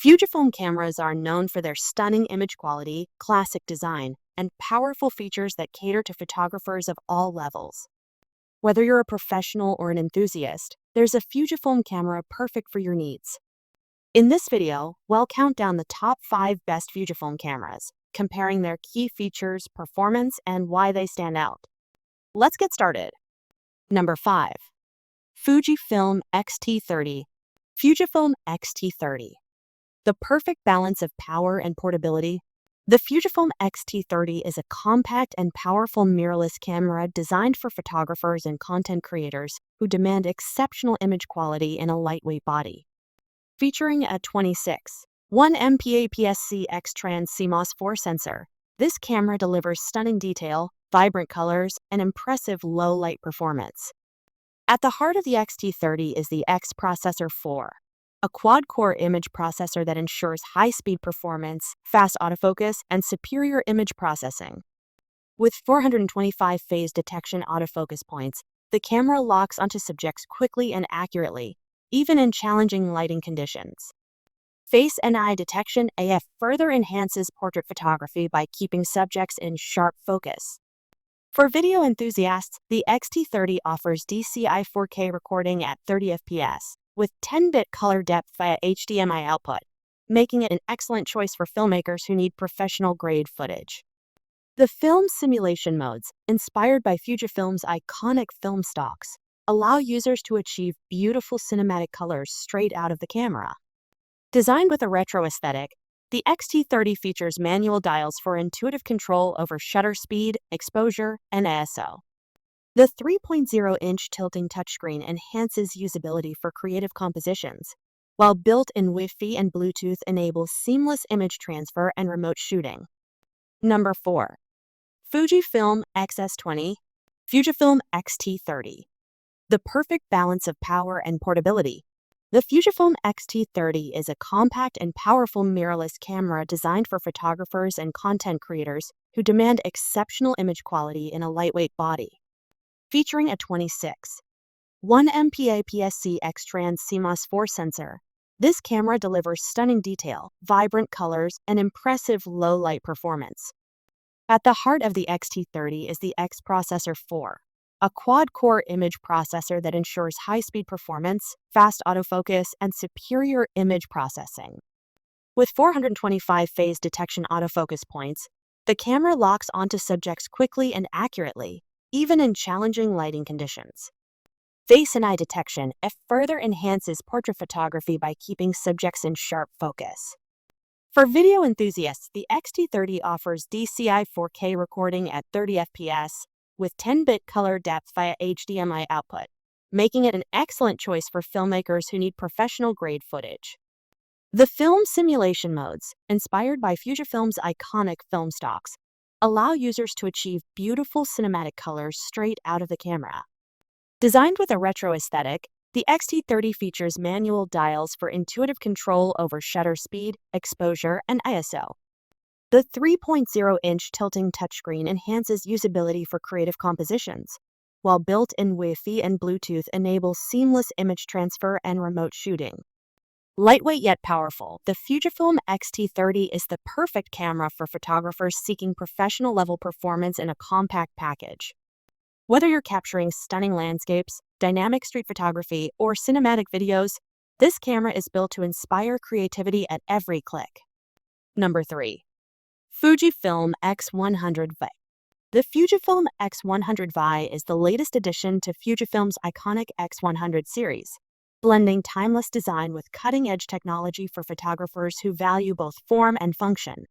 Fujifilm cameras are known for their stunning image quality, classic design, and powerful features that cater to photographers of all levels. Whether you're a professional or an enthusiast, there's a Fujifilm camera perfect for your needs. In this video, we'll count down the top 5 best Fujifilm cameras, comparing their key features, performance, and why they stand out. Let's get started. Number 5. Fujifilm X-T30. Fujifilm X-T30. The perfect balance of power and portability. The Fujifilm X-T30 is a compact and powerful mirrorless camera designed for photographers and content creators who demand exceptional image quality in a lightweight body. Featuring a 26.1 MP APS-C X-Trans CMOS 4 sensor, this camera delivers stunning detail, vibrant colors, and impressive low-light performance. At the heart of the X-T30 is the X Processor 4, a quad-core image processor that ensures high-speed performance, fast autofocus, and superior image processing. With 425 phase detection autofocus points, the camera locks onto subjects quickly and accurately, even in challenging lighting conditions. Face and eye detection AF further enhances portrait photography by keeping subjects in sharp focus. For video enthusiasts, the X-T30 offers DCI 4K recording at 30 fps, with 10-bit color depth via HDMI output, making it an excellent choice for filmmakers who need professional-grade footage. The film simulation modes, inspired by Fujifilm's iconic film stocks, allow users to achieve beautiful cinematic colors straight out of the camera. Designed with a retro aesthetic, the X-T30 features manual dials for intuitive control over shutter speed, exposure, and ISO. The 3.0-inch tilting touchscreen enhances usability for creative compositions, while built-in Wi-Fi and Bluetooth enable seamless image transfer and remote shooting. Number 4. Fujifilm XS20. Fujifilm X-T30. The perfect balance of power and portability. The Fujifilm X-T30 is a compact and powerful mirrorless camera designed for photographers and content creators who demand exceptional image quality in a lightweight body. Featuring a 26.1 MP APS-C X-Trans CMOS 4 sensor, this camera delivers stunning detail, vibrant colors, and impressive low-light performance. At the heart of the X-T30 is the X Processor 4, a quad-core image processor that ensures high-speed performance, fast autofocus, and superior image processing. With 425 phase detection autofocus points, the camera locks onto subjects quickly and accurately, even in challenging lighting conditions. Face and eye detection further enhances portrait photography by keeping subjects in sharp focus. For video enthusiasts, the X-T30 offers DCI 4K recording at 30 fps, with 10-bit color depth via HDMI output, making it an excellent choice for filmmakers who need professional-grade footage. The film simulation modes, inspired by Fujifilm's iconic film stocks, allow users to achieve beautiful cinematic colors straight out of the camera. Designed with a retro aesthetic, the X-T30 features manual dials for intuitive control over shutter speed, exposure, and ISO. The 3.0-inch tilting touchscreen enhances usability for creative compositions, while built-in Wi-Fi and Bluetooth enable seamless image transfer and remote shooting. Lightweight yet powerful, the Fujifilm X-T30 is the perfect camera for photographers seeking professional-level performance in a compact package. Whether you're capturing stunning landscapes, dynamic street photography, or cinematic videos, this camera is built to inspire creativity at every click. Number 3. Fujifilm X100V. The Fujifilm X100V is the latest addition to Fujifilm's iconic X100 series, blending timeless design with cutting-edge technology for photographers who value both form and function.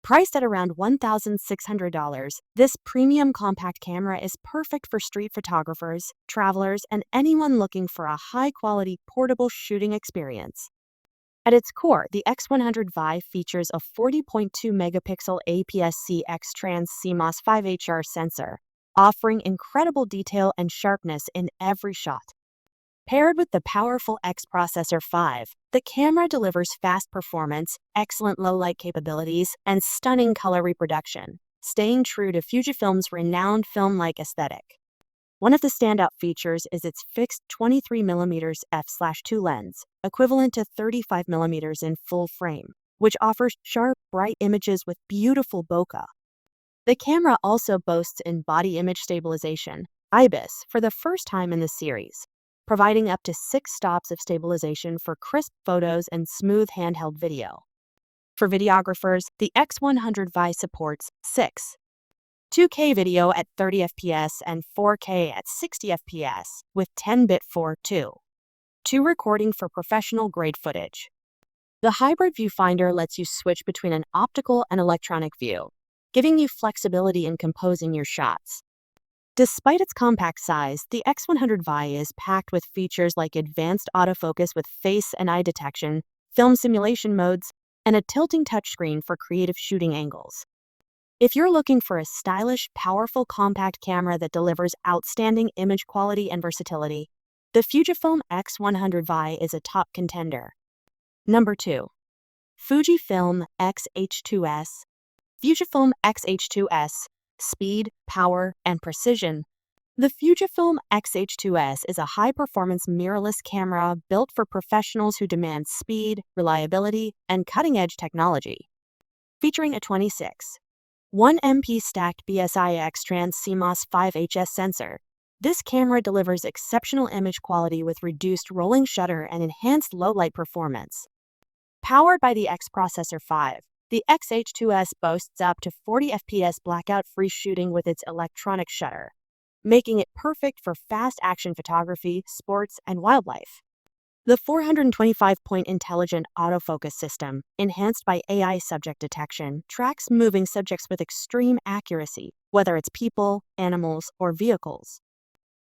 Priced at around $1,600, this premium compact camera is perfect for street photographers, travelers, and anyone looking for a high-quality portable shooting experience. At its core, the X100V features a 40.2 megapixel APS-C X-Trans CMOS 5HR sensor, offering incredible detail and sharpness in every shot. Paired with the powerful X Processor 5, the camera delivers fast performance, excellent low-light capabilities, and stunning color reproduction, staying true to Fujifilm's renowned film-like aesthetic. One of the standout features is its fixed 23mm f/2 lens, equivalent to 35mm in full frame, which offers sharp, bright images with beautiful bokeh. The camera also boasts in-body image stabilization, IBIS, for the first time in the series, providing up to 6 stops of stabilization for crisp photos and smooth handheld video. For videographers, the X100 supports 2K video at 30 fps and 4K at 60 fps with 10-bit 4:2 recording for professional-grade footage. The hybrid viewfinder lets you switch between an optical and electronic view, giving you flexibility in composing your shots. Despite its compact size, the X100 is packed with features like advanced autofocus with face and eye detection, film simulation modes, and a tilting touchscreen for creative shooting angles. If you're looking for a stylish, powerful compact camera that delivers outstanding image quality and versatility, the Fujifilm X100 is a top contender. Number 2. Fujifilm X-H2S. Fujifilm X-H2S, speed, power, and precision. The Fujifilm X-H2S is a high-performance mirrorless camera built for professionals who demand speed, reliability, and cutting-edge technology. Featuring a 26.1 MP stacked BSI-X trans CMOS 5HS sensor, this camera delivers exceptional image quality with reduced rolling shutter and enhanced low-light performance. Powered by the X Processor 5, the X-H2S boasts up to 40 fps blackout-free shooting with its electronic shutter, making it perfect for fast-action photography, sports, and wildlife. The 425-point intelligent autofocus system, enhanced by AI subject detection, tracks moving subjects with extreme accuracy, whether it's people, animals, or vehicles.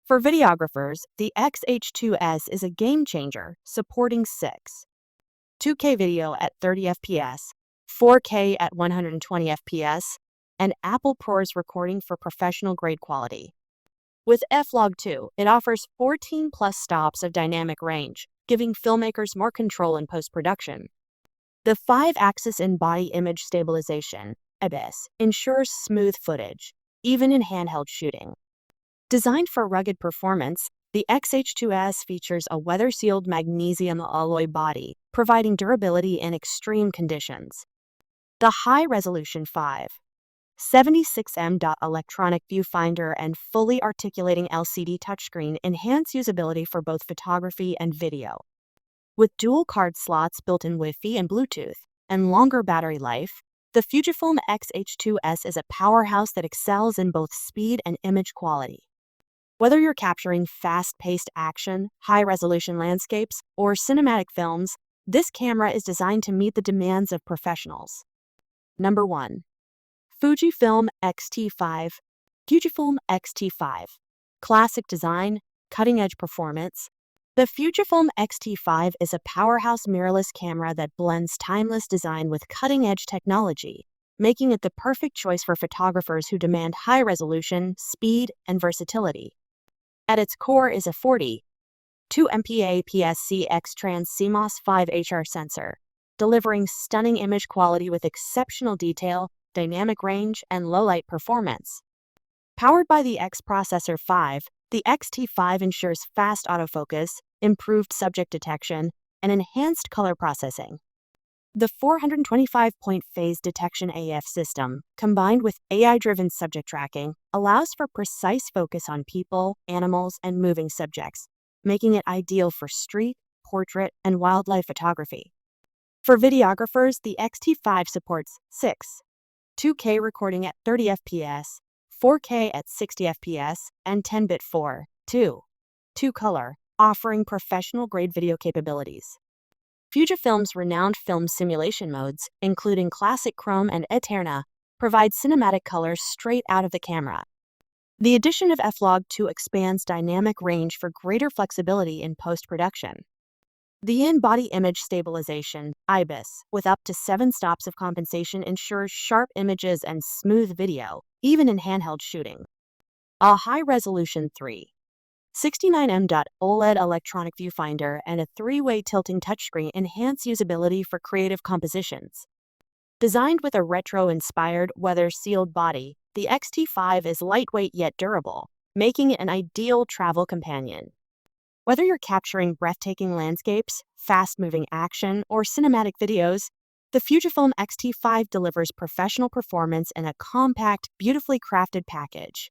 For videographers, the X-H2S is a game-changer, supporting 2K video at 30 fps, 4K at 120 fps, and Apple ProRes recording for professional-grade quality. With F-Log2, it offers 14+ stops of dynamic range, giving filmmakers more control in post-production. The 5-axis in-body image stabilization, IBIS, ensures smooth footage, even in handheld shooting. Designed for rugged performance, the X-H2S features a weather-sealed magnesium alloy body, providing durability in extreme conditions. The high-resolution 5.76 electronic viewfinder and fully articulating LCD touchscreen enhance usability for both photography and video. With dual card slots built in Wi-Fi and Bluetooth, and longer battery life, the Fujifilm X-H2S is a powerhouse that excels in both speed and image quality. Whether you're capturing fast-paced action, high-resolution landscapes, or cinematic films, this camera is designed to meet the demands of professionals. Number 1. Fujifilm X-T5. Fujifilm X-T5. Classic design, cutting-edge performance. The Fujifilm X-T5 is a powerhouse mirrorless camera that blends timeless design with cutting-edge technology, making it the perfect choice for photographers who demand high resolution, speed, and versatility. At its core is a 40.2 MP APS-C X trans CMOS 5HR sensor, delivering stunning image quality with exceptional detail, dynamic range, and low-light performance. Powered by the X Processor 5, the X-T5 ensures fast autofocus, improved subject detection, and enhanced color processing. The 425-point phase detection AF system, combined with AI-driven subject tracking, allows for precise focus on people, animals, and moving subjects, making it ideal for street, portrait, and wildlife photography. For videographers, the X-T5 supports 2K recording at 30 fps, 4K at 60 fps, and 10-bit 4:2 color, offering professional-grade video capabilities. Fujifilm's renowned film simulation modes, including Classic Chrome and Eterna, provide cinematic colors straight out of the camera. The addition of F-Log2 expands dynamic range for greater flexibility in post-production. The in-body image stabilization, IBIS, with up to 7 stops of compensation ensures sharp images and smooth video, even in handheld shooting. A high-resolution 3.69 OLED electronic viewfinder and a 3-way tilting touchscreen enhance usability for creative compositions. Designed with a retro-inspired, weather-sealed body, the X-T5 is lightweight yet durable, making it an ideal travel companion. Whether you're capturing breathtaking landscapes, fast-moving action, or cinematic videos, the Fujifilm X-T5 delivers professional performance in a compact, beautifully crafted package.